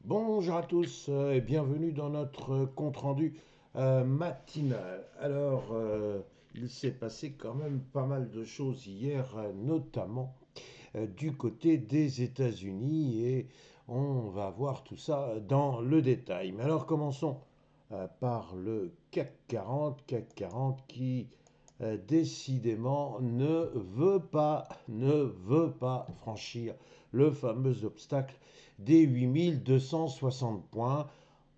Bonjour à tous et bienvenue dans notre compte-rendu matinal. Il s'est passé quand même pas mal de choses hier, notamment du côté des États-Unis et on va voir tout ça dans le détail. Mais alors commençons par le CAC 40 qui décidément ne veut pas franchir le fameux obstacle des 8 260 points.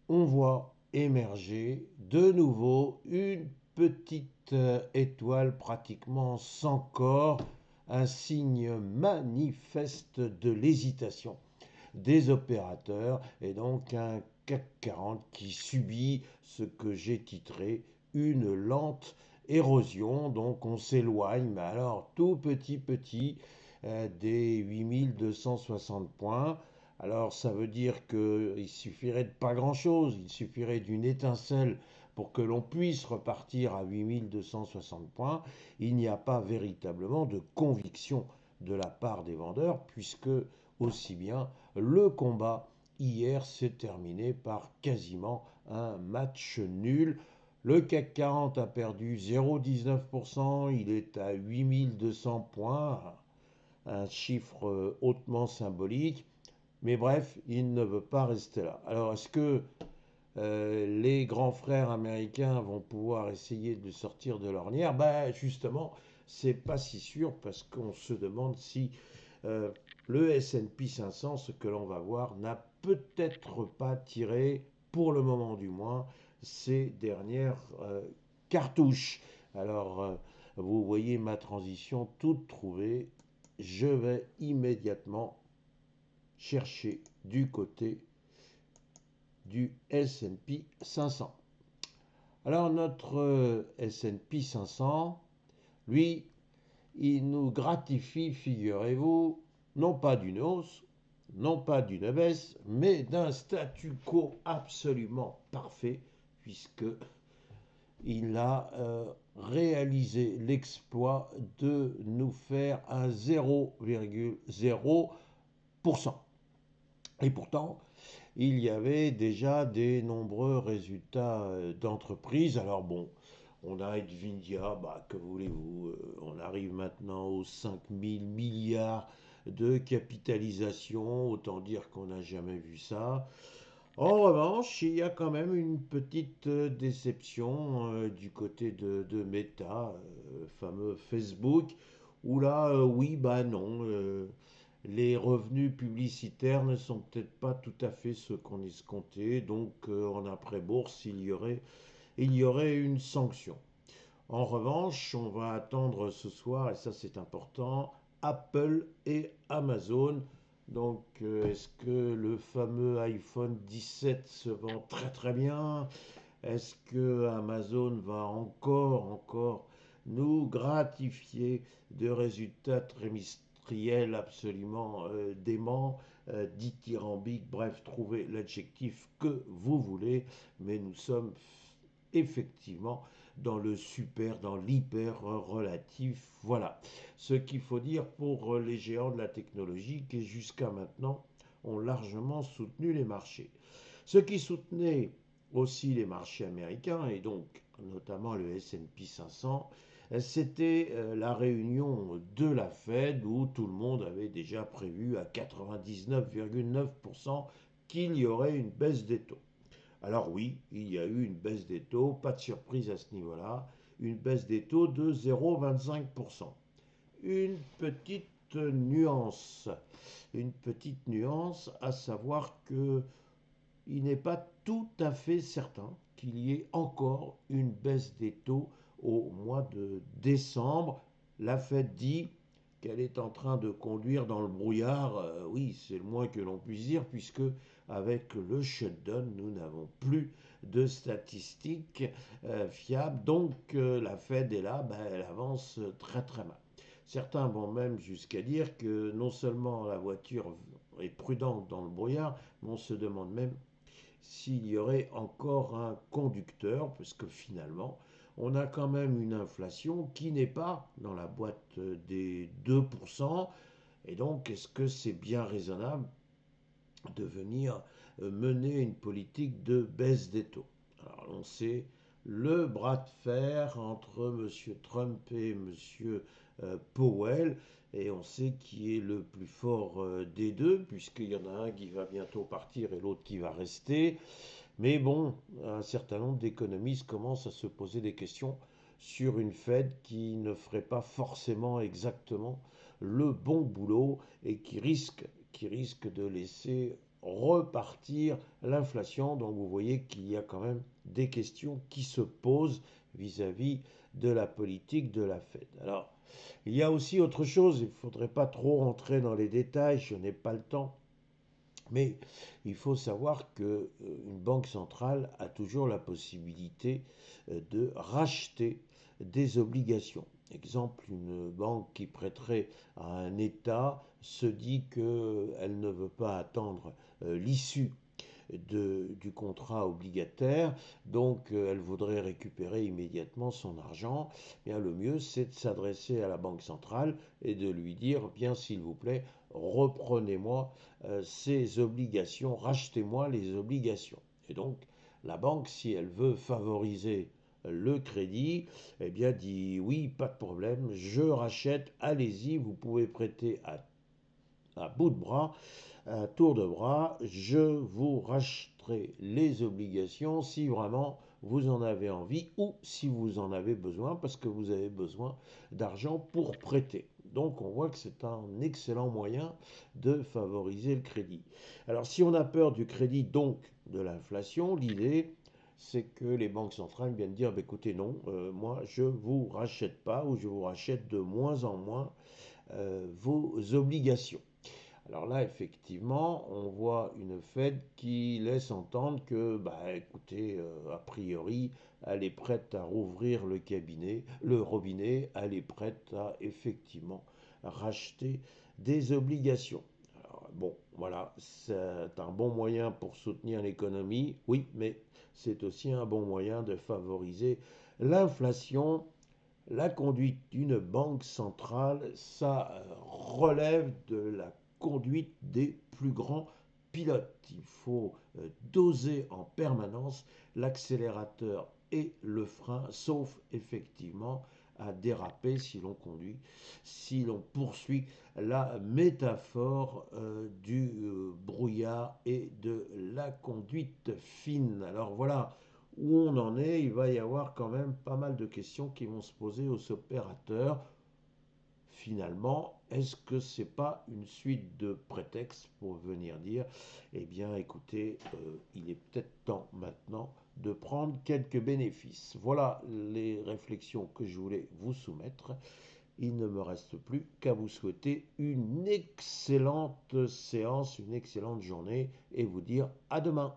On voit émerger de nouveau une petite étoile pratiquement sans corps, un signe manifeste de l'hésitation des opérateurs et donc un CAC 40 qui subit ce que j'ai titré une lente érosion. Donc on s'éloigne, mais alors tout petit des 8 260 points. Alors ça veut dire qu'il suffirait de pas grand-chose, il suffirait d'une étincelle pour que l'on puisse repartir à 8 260 points. Il n'y a pas véritablement de conviction de la part des vendeurs, puisque aussi bien le combat hier s'est terminé par quasiment un match nul. Le CAC 40 a perdu 0,19%, il est à 8200 points, un chiffre hautement symbolique. Mais bref, il ne veut pas rester là. Alors, est-ce que les grands frères américains vont pouvoir essayer de sortir de l'ornière? Ben, justement, c'est pas si sûr parce qu'on se demande si euh, le S&P 500, ce que l'on va voir, n'a peut-être pas tiré, pour le moment du moins, ses dernières cartouches. Alors, vous voyez ma transition toute trouvée. Je vais immédiatement chercher du côté du S&P 500. Alors notre S&P 500, lui, il nous gratifie, figurez-vous, non pas d'une hausse, non pas d'une baisse, mais d'un statu quo absolument parfait, puisque il a réalisé l'exploit de nous faire un 0,0%. Et pourtant, il y avait déjà des nombreux résultats d'entreprise. Alors bon, on a Nvidia, bah, que voulez-vous, on arrive maintenant aux 5 000 milliards de capitalisation, autant dire qu'on n'a jamais vu ça. En revanche, il y a quand même une petite déception du côté de Meta, fameux Facebook, où là, oui, bah non, les revenus publicitaires ne sont peut-être pas tout à fait ceux qu'on escomptait, donc en après-bourse, il y aurait une sanction. En revanche, on va attendre ce soir, et ça c'est important, Apple et Amazon. Donc, est-ce que le fameux iPhone 17 se vend très très bien? Est-ce que Amazon va encore nous gratifier de résultats trimestriels absolument déments, dithyrambiques, bref, trouvez l'adjectif que vous voulez, mais nous sommes effectivement dans le super, dans l'hyper relatif. Voilà ce qu'il faut dire pour les géants de la technologie qui jusqu'à maintenant ont largement soutenu les marchés. Ce qui soutenait aussi les marchés américains et donc notamment le S&P 500, c'était la réunion de la Fed où tout le monde avait déjà prévu à 99,9% qu'il y aurait une baisse des taux. Alors oui, il y a eu une baisse des taux, pas de surprise à ce niveau-là, une baisse des taux de 0,25%. Une petite nuance, une petite nuance, à savoir que il n'est pas tout à fait certain qu'il y ait encore une baisse des taux au mois de décembre. La Fed dit qu'elle est en train de conduire dans le brouillard. Oui, c'est le moins que l'on puisse dire, puisque avec le shutdown, nous n'avons plus de statistiques fiables. Donc la Fed est là, ben, elle avance très très mal. Certains vont même jusqu'à dire que non seulement la voiture est prudente dans le brouillard, mais on se demande même s'il y aurait encore un conducteur, parce que finalement, on a quand même une inflation qui n'est pas dans la boîte des 2%. Et donc, est-ce que c'est bien raisonnable de venir mener une politique de baisse des taux. Alors on sait le bras de fer entre M. Trump et M. Powell, et on sait qui est le plus fort des deux, puisqu'il y en a un qui va bientôt partir et l'autre qui va rester. Mais bon, un certain nombre d'économistes commencent à se poser des questions sur une Fed qui ne ferait pas forcément exactement le bon boulot et qui risque de laisser repartir l'inflation. Donc vous voyez qu'il y a quand même des questions qui se posent vis-à-vis de la politique de la Fed. Alors, il y a aussi autre chose, il ne faudrait pas trop rentrer dans les détails, je n'ai pas le temps. Mais il faut savoir qu'une banque centrale a toujours la possibilité de racheter des obligations. Exemple, une banque qui prêterait à un État se dit qu'elle ne veut pas attendre l'issue du contrat obligataire, donc elle voudrait récupérer immédiatement son argent. Bien, le mieux, c'est de s'adresser à la Banque centrale et de lui dire, bien s'il vous plaît, reprenez-moi ces obligations, rachetez-moi les obligations. Et donc, la banque, si elle veut favoriser le crédit, eh bien dit oui, pas de problème, je rachète, allez-y, vous pouvez prêter à bout de bras, à tour de bras, je vous racheterai les obligations si vraiment vous en avez envie ou si vous en avez besoin parce que vous avez besoin d'argent pour prêter. Donc on voit que c'est un excellent moyen de favoriser le crédit. Alors si on a peur du crédit, donc de l'inflation, l'idée c'est que les banques centrales viennent dire bah, écoutez non, moi je vous rachète pas ou je vous rachète de moins en moins vos obligations. Alors là, effectivement, on voit une Fed qui laisse entendre que, bah, écoutez, a priori, elle est prête à rouvrir le robinet, elle est prête à effectivement racheter des obligations. Alors, bon, voilà, c'est un bon moyen pour soutenir l'économie, oui, mais c'est aussi un bon moyen de favoriser l'inflation. La conduite d'une banque centrale, ça relève de la conduite des plus grands pilotes. Il faut doser en permanence l'accélérateur et le frein, sauf effectivement à déraper si l'on conduit, si l'on poursuit la métaphore du brouillard et de la conduite fine. Alors voilà, où on en est, il va y avoir quand même pas mal de questions qui vont se poser aux opérateurs. Finalement, est-ce que c'est pas une suite de prétextes pour venir dire, eh bien écoutez, il est peut-être temps maintenant de prendre quelques bénéfices. Voilà les réflexions que je voulais vous soumettre. Il ne me reste plus qu'à vous souhaiter une excellente séance, une excellente journée et vous dire à demain.